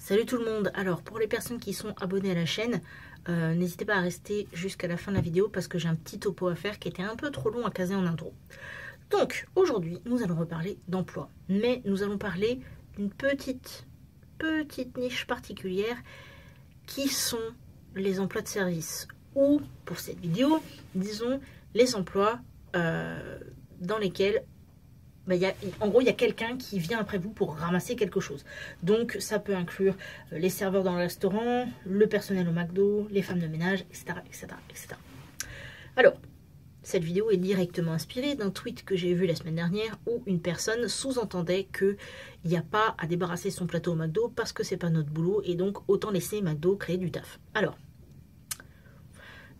Salut tout le monde. Alors pour les personnes qui sont abonnées à la chaîne, n'hésitez pas à rester jusqu'à la fin de la vidéo parce que j'ai un petit topo à faire qui était un peu trop long à caser en intro. Donc aujourd'hui nous allons reparler d'emploi, mais nous allons parler d'une petite niche particulière qui sont les emplois de service, ou pour cette vidéo, disons les emplois dans lesquels en gros, il y a quelqu'un qui vient après vous pour ramasser quelque chose. Donc, ça peut inclure les serveurs dans le restaurant, le personnel au McDo, les femmes de ménage, etc., etc., etc. Alors, cette vidéo est directement inspirée d'un tweet que j'ai vu la semaine dernière où une personne sous-entendait qu'il n'y a pas à débarrasser son plateau au McDo parce que c'est pas notre boulot et donc autant laisser McDo créer du taf. Alors,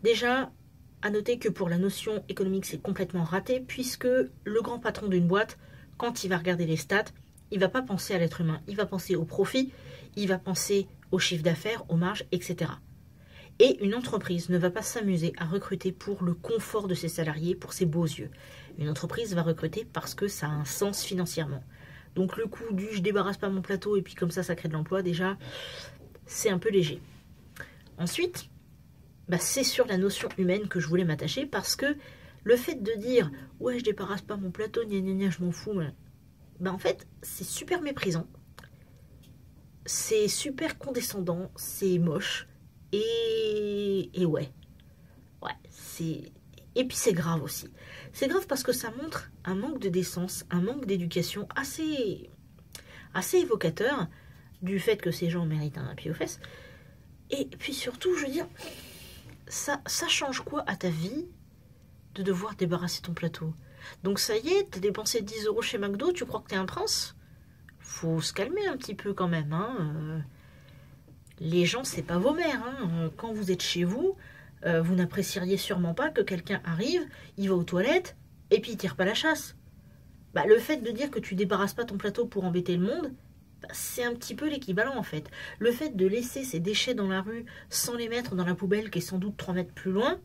déjà, à noter que pour la notion économique, c'est complètement raté puisque le grand patron d'une boîte, quand il va regarder les stats, il ne va pas penser à l'être humain, il va penser au profit, il va penser au chiffre d'affaires, aux marges, etc. Et une entreprise ne va pas s'amuser à recruter pour le confort de ses salariés, pour ses beaux yeux. Une entreprise va recruter parce que ça a un sens financièrement. Donc le coup du « je débarrasse pas mon plateau et puis comme ça crée de l'emploi », déjà, c'est un peu léger. Ensuite, c'est sur la notion humaine que je voulais m'attacher parce que le fait de dire « ouais, je débarrasse pas mon plateau, gna gna gna, je m'en fous », en fait, c'est super méprisant, c'est super condescendant, c'est moche, et ouais, c'est... Et puis c'est grave aussi. C'est grave parce que ça montre un manque de décence, un manque d'éducation assez évocateur du fait que ces gens méritent un pied aux fesses. Et puis surtout, je veux dire... Ça change quoi à ta vie de devoir débarrasser ton plateau? Donc ça y est, t'as dépensé 10 € chez McDo, tu crois que t'es un prince? Faut se calmer un petit peu quand même. Hein. Les gens, c'est pas vos mères. Hein. Quand vous êtes chez vous, vous n'apprécieriez sûrement pas que quelqu'un arrive, il va aux toilettes, et puis il tire pas la chasse. Le fait de dire que tu débarrasses pas ton plateau pour embêter le monde, c'est un petit peu l'équivalent en fait. Le fait de laisser ces déchets dans la rue sans les mettre dans la poubelle qui est sans doute 3 mètres plus loin,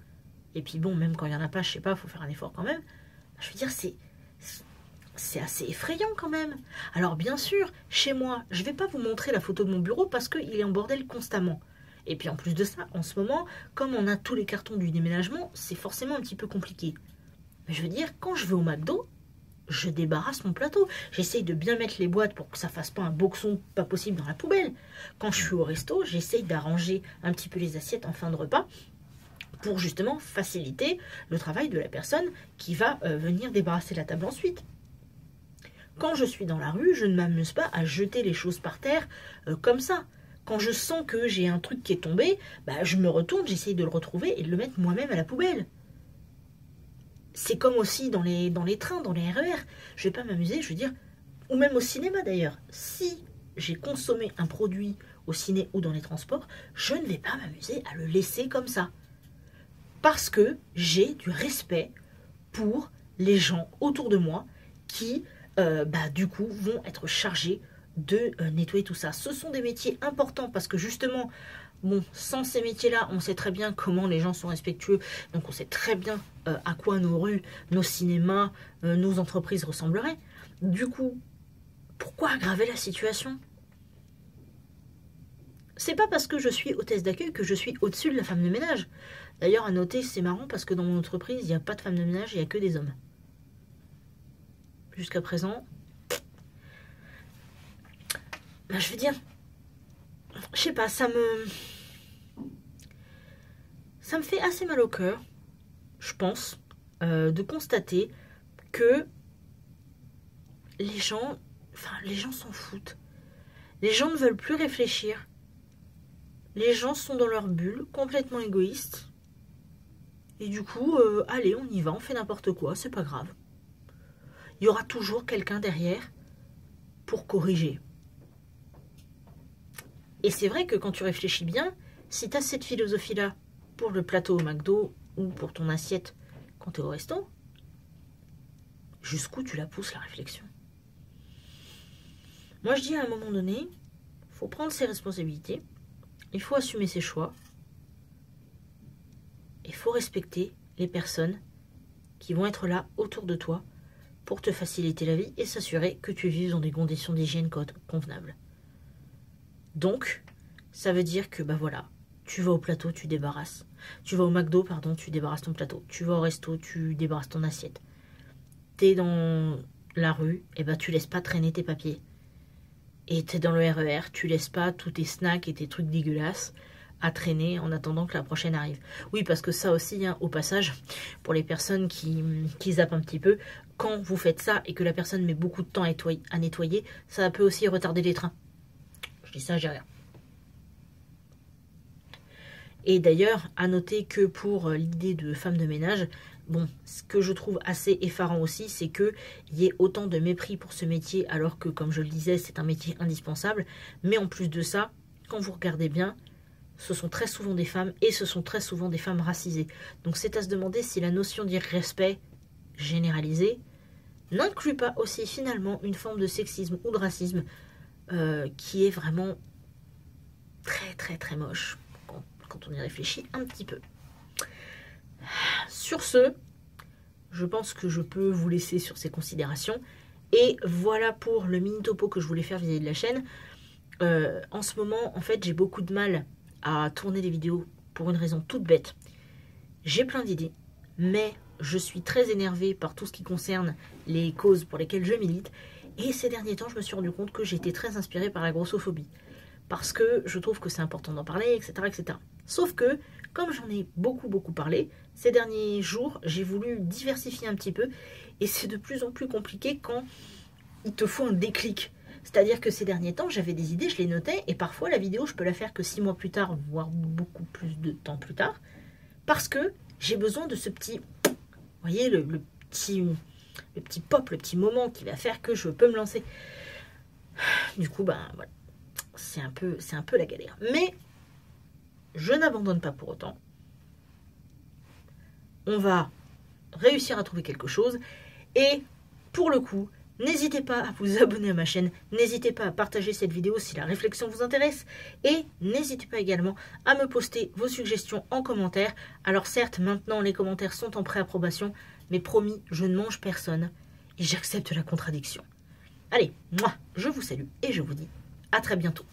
et puis bon, même quand il n'y en a pas, je sais pas, il faut faire un effort quand même, je veux dire, c'est assez effrayant quand même. Alors bien sûr, chez moi, je vais pas vous montrer la photo de mon bureau parce qu'il est en bordel constamment. Et puis en plus de ça, en ce moment, comme on a tous les cartons du déménagement, c'est forcément un petit peu compliqué. Mais je veux dire, quand je vais au McDo, je débarrasse mon plateau. J'essaye de bien mettre les boîtes pour que ça fasse pas un boxon pas possible dans la poubelle. Quand je suis au resto, j'essaye d'arranger un petit peu les assiettes en fin de repas pour justement faciliter le travail de la personne qui va venir débarrasser la table ensuite. Quand je suis dans la rue, je ne m'amuse pas à jeter les choses par terre comme ça. Quand je sens que j'ai un truc qui est tombé, je me retourne, j'essaye de le retrouver et de le mettre moi-même à la poubelle. C'est comme aussi dans les trains, dans les RER. Je vais pas m'amuser, je veux dire, ou même au cinéma d'ailleurs. Si j'ai consommé un produit au ciné ou dans les transports, je ne vais pas m'amuser à le laisser comme ça. Parce que j'ai du respect pour les gens autour de moi qui, du coup, vont être chargés de nettoyer tout ça. Ce sont des métiers importants parce que justement... Bon, sans ces métiers-là, on sait très bien comment les gens sont respectueux. Donc on sait très bien à quoi nos rues, nos cinémas, nos entreprises ressembleraient. Du coup, pourquoi aggraver la situation? C'est pas parce que je suis hôtesse d'accueil que je suis au-dessus de la femme de ménage. D'ailleurs, à noter, c'est marrant parce que dans mon entreprise, il n'y a pas de femme de ménage, il n'y a que des hommes. Jusqu'à présent, je veux dire, je sais pas, ça me fait assez mal au cœur, je pense, de constater que les gens s'en foutent. Les gens ne veulent plus réfléchir. Les gens sont dans leur bulle, complètement égoïstes. Et du coup, allez, on y va, on fait n'importe quoi, c'est pas grave. Il y aura toujours quelqu'un derrière pour corriger. Et c'est vrai que quand tu réfléchis bien, si tu as cette philosophie-là, pour le plateau au McDo ou pour ton assiette quand tu es au resto, jusqu'où tu la pousses la réflexion? Moi je dis à un moment donné, il faut prendre ses responsabilités, il faut assumer ses choix, il faut respecter les personnes qui vont être là autour de toi pour te faciliter la vie et s'assurer que tu vives dans des conditions d'hygiène convenables. Donc, ça veut dire que, bah voilà, tu vas au plateau, tu débarrasses. Tu vas au McDo, pardon, tu débarrasses ton plateau. Tu vas au resto, tu débarrasses ton assiette. T'es dans la rue, et bah tu laisses pas traîner tes papiers. Et t'es dans le RER, tu laisses pas tous tes snacks et tes trucs dégueulasses à traîner en attendant que la prochaine arrive. Oui, parce que ça aussi, hein, au passage, pour les personnes qui zappent un petit peu, quand vous faites ça et que la personne met beaucoup de temps à nettoyer, ça peut aussi retarder les trains. Je dis ça, j'ai rien. Et d'ailleurs, à noter que pour l'idée de femme de ménage, bon, ce que je trouve assez effarant aussi, c'est qu'il y ait autant de mépris pour ce métier, alors que, comme je le disais, c'est un métier indispensable. Mais en plus de ça, quand vous regardez bien, ce sont très souvent des femmes, et ce sont très souvent des femmes racisées. Donc c'est à se demander si la notion d'irrespect généralisé n'inclut pas aussi finalement une forme de sexisme ou de racisme qui est vraiment très très très moche quand on y réfléchit un petit peu. Sur ce, je pense que je peux vous laisser sur ces considérations. Et voilà pour le mini topo que je voulais faire vis-à-vis de la chaîne. En ce moment, en fait, j'ai beaucoup de mal à tourner des vidéos pour une raison toute bête. J'ai plein d'idées, mais je suis très énervée par tout ce qui concerne les causes pour lesquelles je milite. Et ces derniers temps, je me suis rendu compte que j'étais très inspirée par la grossophobie. Parce que je trouve que c'est important d'en parler, etc., etc. Sauf que, comme j'en ai beaucoup parlé, ces derniers jours, j'ai voulu diversifier un petit peu. Et c'est de plus en plus compliqué quand il te faut un déclic. C'est-à-dire que ces derniers temps, j'avais des idées, je les notais, et parfois la vidéo, je peux la faire que 6 mois plus tard, voire beaucoup plus de temps plus tard, parce que j'ai besoin de ce petit, vous voyez, le petit pop, le petit moment qui va faire que je peux me lancer. Du coup, ben voilà, c'est un peu la galère. Mais je n'abandonne pas pour autant. On va réussir à trouver quelque chose, et pour le coup, n'hésitez pas à vous abonner à ma chaîne, n'hésitez pas à partager cette vidéo si la réflexion vous intéresse, et n'hésitez pas également à me poster vos suggestions en commentaire. Alors certes, maintenant les commentaires sont en préapprobation, mais promis, je ne mange personne, et j'accepte la contradiction. Allez, moi, je vous salue, et je vous dis à très bientôt.